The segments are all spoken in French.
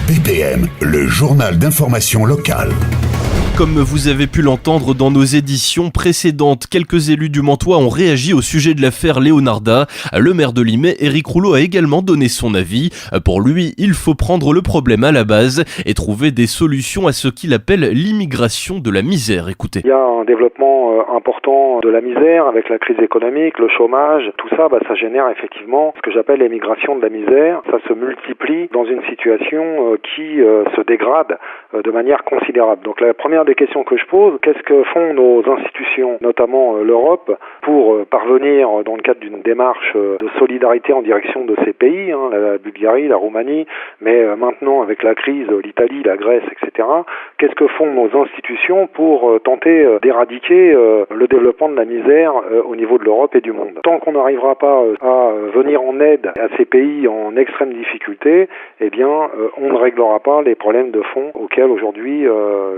BPM, le journal d'information locale. Comme vous avez pu l'entendre dans nos éditions précédentes, quelques élus du Mantois ont réagi au sujet de l'affaire Leonarda. Le maire de Limay, Éric Rouleau, a également donné son avis. Pour lui, il faut prendre le problème à la base et trouver des solutions à ce qu'il appelle l'immigration de la misère. Écoutez. Il y a un développement important de la misère avec la crise économique, le chômage, tout ça, ça génère effectivement ce que j'appelle l'émigration de la misère. Ça se multiplie dans une situation qui se dégrade de manière considérable. Donc la première des questions que je pose, qu'est-ce que font nos institutions, notamment l'Europe, pour parvenir dans le cadre d'une démarche de solidarité en direction de ces pays, la Bulgarie, la Roumanie, mais maintenant avec la crise, l'Italie, la Grèce, etc. Qu'est-ce que font nos institutions pour tenter d'éradiquer le développement de la misère au niveau de l'Europe et du monde? Tant qu'on n'arrivera pas à venir en aide à ces pays en extrême difficulté, on ne réglera pas les problèmes de fond auxquels aujourd'hui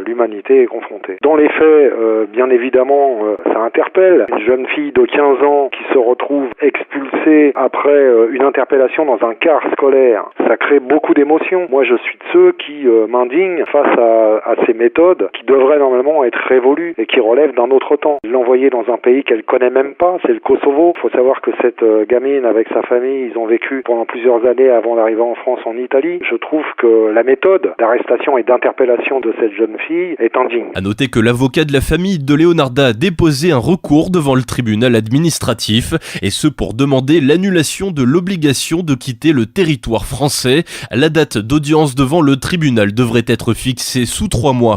l'humanité est confrontée. Dans les faits, bien évidemment, ça interpelle. Une jeune fille de 15 ans qui se retrouve expulsée après une interpellation dans un car scolaire, ça crée beaucoup d'émotions. Moi, je suis de ceux qui m'indignent face à ces méthodes qui devraient normalement être révolues et qui relèvent d'un autre temps. L'envoyer dans un pays qu'elle connaît même pas, c'est le Kosovo. Il faut savoir que cette gamine avec sa famille, ils ont vécu pendant plusieurs années avant d'arriver en France, en Italie. Je trouve que la méthode d'arrestation et d'interpellation de cette jeune fille est indigne. À noter que l'avocat de la famille de Leonarda a déposé un recours devant le tribunal administratif, et ce pour demander l'annulation de l'obligation de quitter le territoire français. La date d'audience devant le tribunal devrait être fixée sous 3 mois.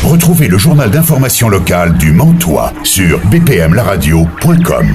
Retrouvez le journal d'information locale du Mantois sur bpmlaradio.com.